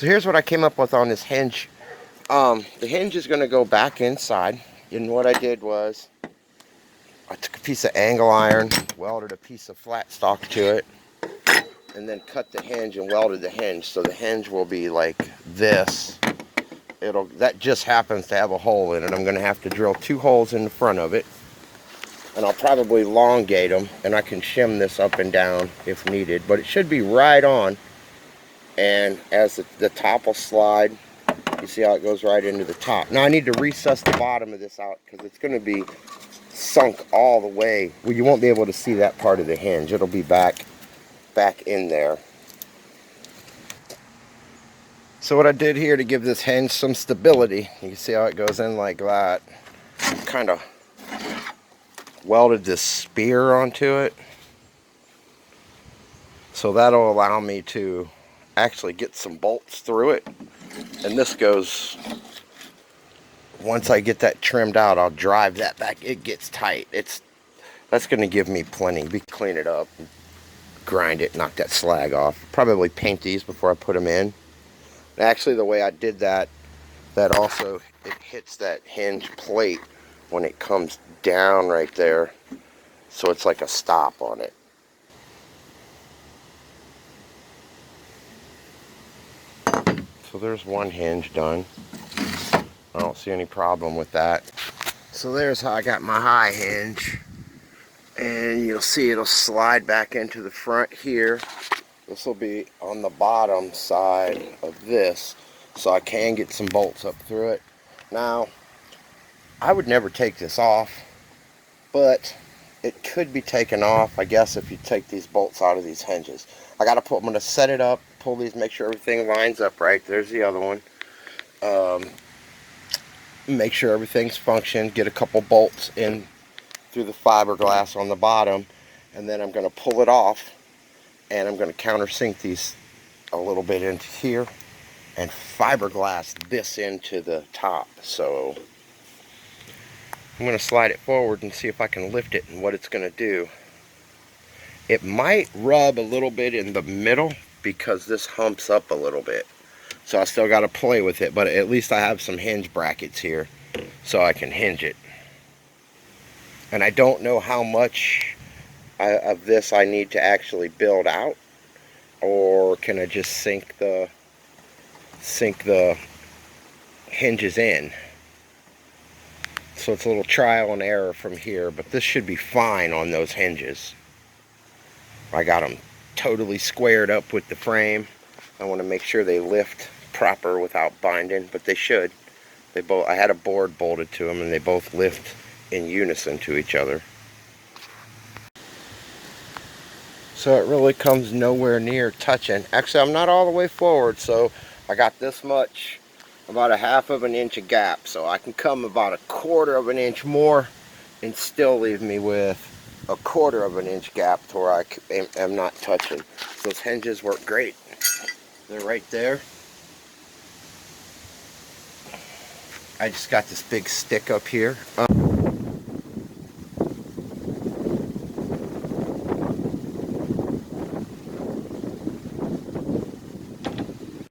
So here's what I came up with on this hinge. The hinge is going to go back inside, and what I did was I took a piece of angle iron, welded a piece of flat stock to it, and then cut the hinge and welded the hinge. So the hinge will be like this. That just happens to have a hole in it. I'm going to have to drill 2 holes in the front of it, and I'll probably elongate them, and I can shim this up and down if needed, but it should be right on. And as the top will slide, you see how it goes right into the top. Now I need to recess the bottom of this out because it's going to be sunk all the way. Well, you won't be able to see that part of the hinge. It'll be back in there. So what I did here to give this hinge some stability, you can see how it goes in like that. Kind of welded this spear onto it. So that'll allow me to actually get some bolts through it. And this goes, once I get that trimmed out, I'll drive that back. It gets tight. That's going to give me plenty. We clean it up, grind it, knock that slag off. Probably paint these before I put them in. Actually, the way I did that also, it hits that hinge plate when it comes down right there. So it's like a stop on it. So there's one hinge done. I don't see any problem with that. So there's how I got my high hinge. And you'll see it'll slide back into the front here. This will be on the bottom side of this, so I can get some bolts up through it. Now, I would never take this off, but it could be taken off, I guess, if you take these bolts out of these hinges. I'm going to set it up, pull these, make sure everything lines up right. There's the other one. Make sure everything's functioned, get a couple bolts in through the fiberglass on the bottom, and then I'm going to pull it off, and I'm going to countersink these a little bit into here and fiberglass this into the top. So I'm going to slide it forward and see if I can lift it and what it's going to do. It might rub a little bit in the middle because this humps up a little bit. So I still got to play with it, but at least I have some hinge brackets here so I can hinge it. And I don't know how much of this I need to actually build out, or can I just sink the hinges in. So it's a little trial and error from here, but this should be fine on those hinges. I got them totally squared up with the frame. I want to make sure they lift proper without binding, but they should. I had a board bolted to them, and they both lift in unison to each other. So it really comes nowhere near touching. Actually, I'm not all the way forward, so I got this much, about a 1/2 inch of gap. So I can come about 1/4 inch more and still leave me with a 1/4 inch gap to where I am not touching. Those hinges work great. They're right there. I just got this big stick up here.